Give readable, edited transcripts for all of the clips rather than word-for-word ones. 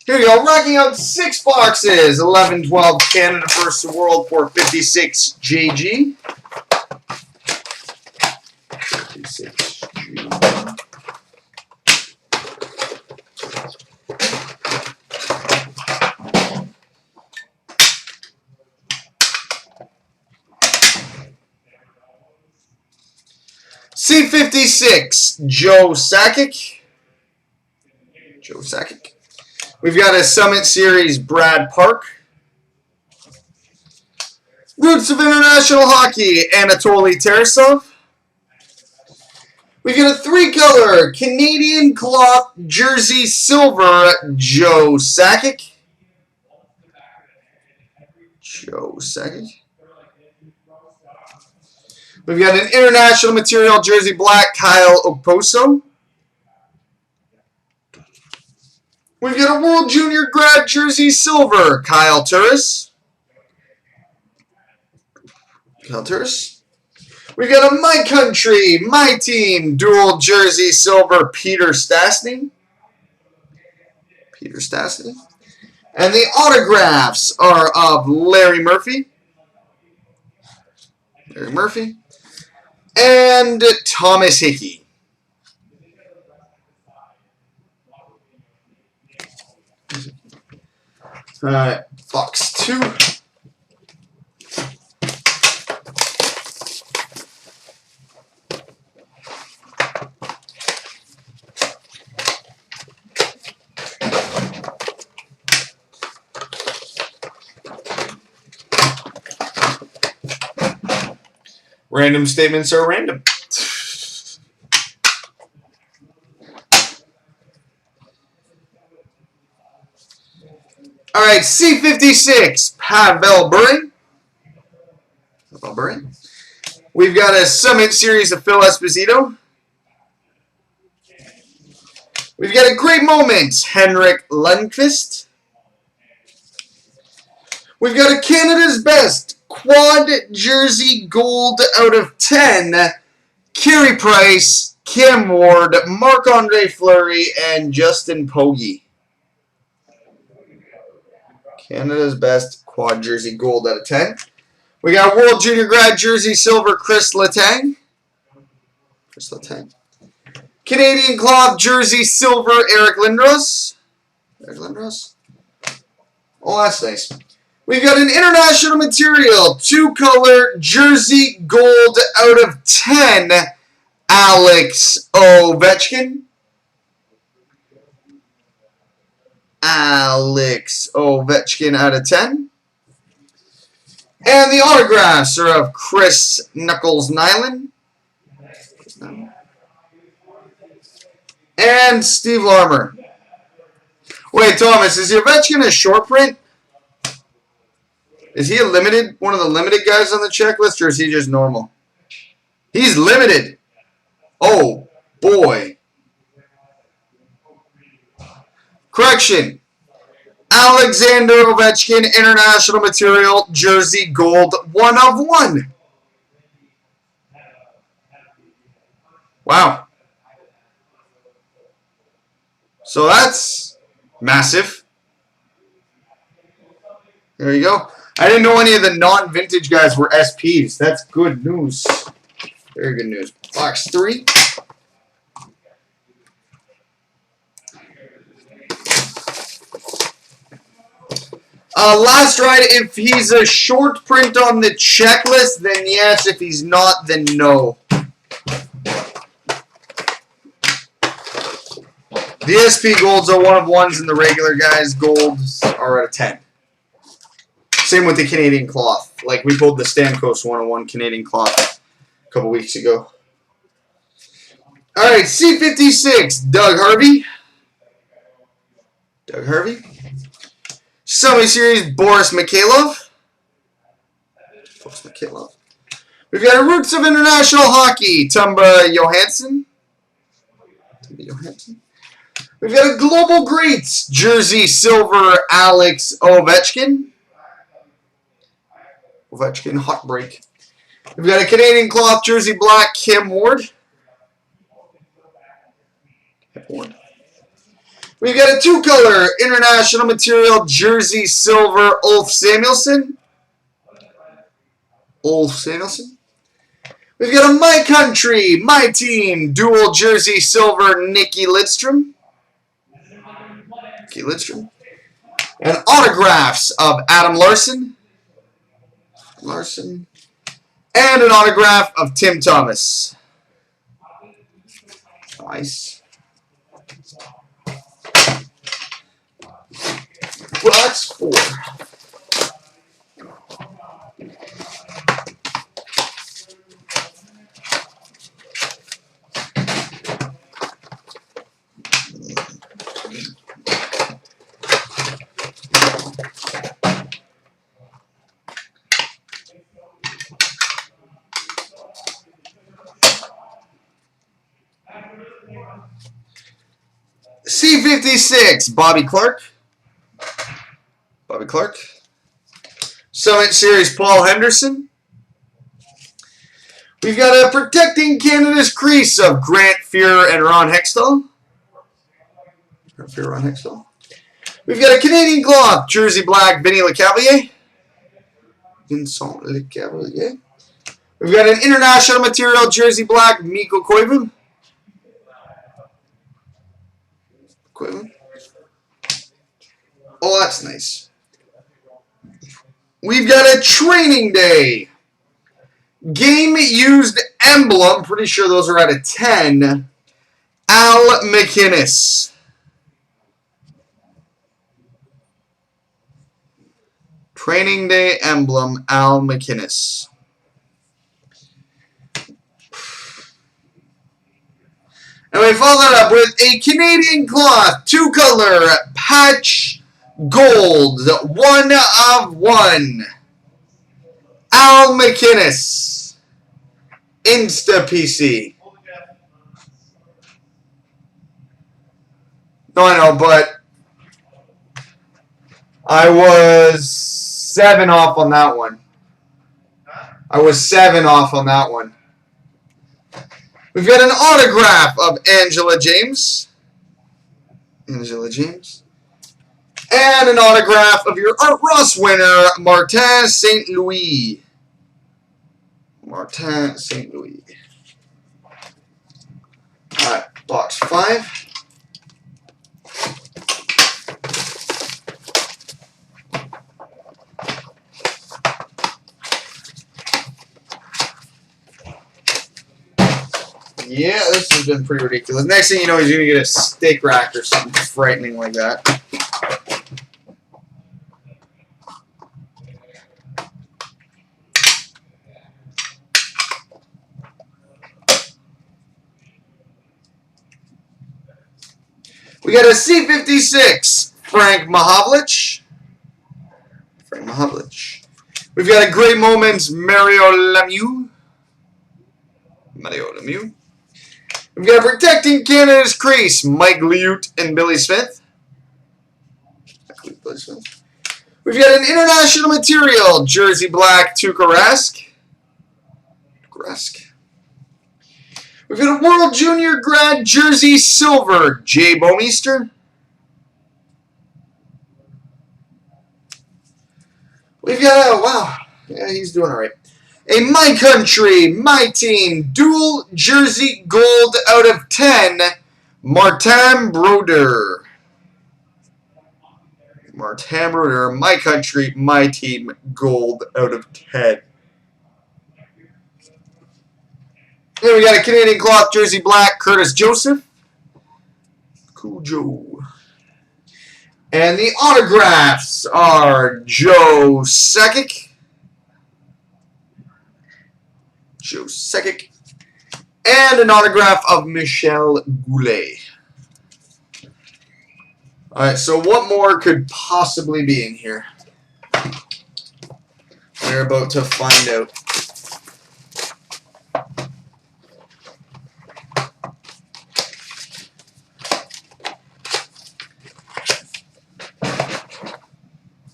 Here you go, rocking out 6 boxes. 11-12 Canada versus the World for 56jg. 56jg. C56, Joe Sakic. We've got a Summit Series, Brad Park. Roots of International Hockey, Anatoly Tarasov. We've got a 3-color Canadian cloth jersey silver, Joe Sakic. We've got an international material jersey black, Kyle Okposo. We've got a World Junior grad jersey silver, Kyle Turris. We've got a My Country, My Team dual jersey silver, Peter Stastny. And the autographs are of Larry Murphy. And Thomas Hickey. All right, box 2. Random statements are random. All right, C56, Pavel Bure. We've got a Summit Series of Phil Esposito. We've got a Great Moment, Henrik Lundqvist. We've got a Canada's Best quad jersey gold out of 10, Carey Price, Cam Ward, Marc-Andre Fleury, and Justin Pogge. Canada's Best quad jersey gold out of 10. We got World Junior grad jersey silver, Chris Letang. Canadian cloth jersey silver, Eric Lindros. Oh, that's nice. We've got an international material 2-color jersey gold out of 10, Alex Ovechkin. Out of 10. And the autographs are of Chris Knuckles Nyland. And Steve Larmer. Wait, Thomas, is Ovechkin a short print? Is he a limited, one of the limited guys on the checklist, or is he just normal? He's limited. Oh, boy. Correction. Alexander Ovechkin, international material, jersey gold, 1 of 1. Wow. So that's massive. There you go. I didn't know any of the non-vintage guys were SPs. That's good news. Very good news. Box 3. Last ride, if he's a short print on the checklist, then yes. If he's not, then no. The SP golds are 1 of 1s, and the regular guys' golds are at a 10. Same with the Canadian cloth. Like we pulled the Stamkos 1 of 1 Canadian cloth a couple weeks ago. All right, C56, Doug Harvey. Summit Series, Boris Mikhailov. We've got a Roots of International Hockey, Tumba Johansson. We've got a Global Greats jersey silver, Alex Ovechkin. Hot break. We've got a Canadian cloth jersey black, Cam Ward. We've got a 2-color international material jersey silver Ulf Samuelsson. We've got a My Country, My Team dual jersey silver Nicky Lidstrom. And autographs of Adam Larson. And an autograph of Tim Thomas. Nice. Box 4. C56, Bobby Clark. Summit Series, Paul Henderson. We've got a Protecting Canada's Crease of Grant Fuhr and Ron Hextall. We've got a Canadian Cloth, Jersey Black, Vincent Lecavalier. We've got an International Material, Jersey Black, Mikko Koivu. Oh, that's nice. We've got a Training Day Game Used Emblem. Pretty sure those are out of 10. Al MacInnis. Training Day Emblem, Al MacInnis. And we follow that up with a Canadian Cloth 2-color patch gold 1 of 1. Al MacInnis. Insta PC. No, I know, but I was 7 off on that one. We've got an autograph of Angela James. And an autograph of your Art Ross winner, Martin St. Louis. Alright, box 5. Yeah, this has been pretty ridiculous. Next thing you know, he's going to get a steak rack or something frightening like that. We got a C56, Frank Mahovlich. We've got a Great Moments, Mario Lemieux. We've got a Protecting Canada's Crease, Mike Liut and Billy Smith. We've got an International Material, Jersey Black, Tuukka Rask. We've got a World Junior Grad Jersey Silver, Jay Bouwmeester. We've got a, wow, yeah, he's doing all right. A My Country, My Team, dual jersey gold out of 10, Martin Brodeur. My Country, My Team, gold out of 10. Then we got a Canadian Cloth jersey black, Curtis Joseph. Cujo. And the autographs are Joe Sakic. And an autograph of Michel Goulet. Alright, so what more could possibly be in here? We're about to find out.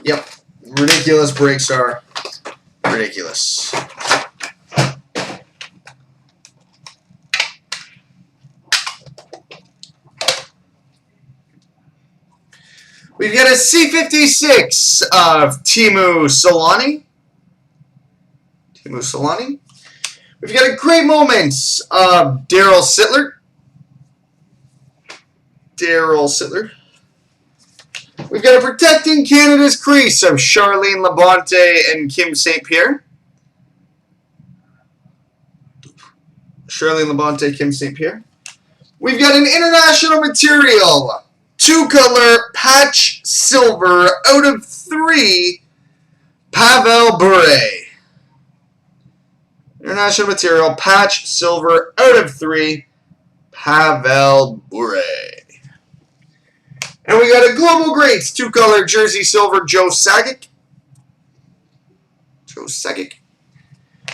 Yep, ridiculous breaks are ridiculous. We've got a C56 of Teemu Solani. We've got a great moments of Daryl Sittler. We've got a protecting Canada's crease of Charlene Labonte and Kim St. Pierre. We've got an international material, 2-color patch silver out of 3, Pavel Bure. International material, patch silver out of 3, Pavel Bure. And we got a Global Greats 2-color jersey silver, Joe Sakic.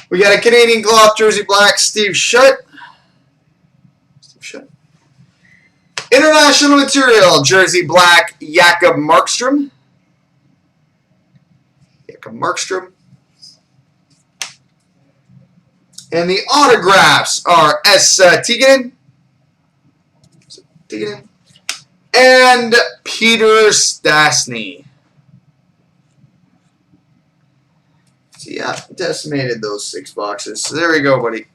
We got a Canadian cloth jersey black, Steve Shutt. International material jersey black, Jakob Markstrom. And the autographs are S. Tigunen and Peter Stastny. So yeah, decimated those 6 boxes. So there we go, buddy.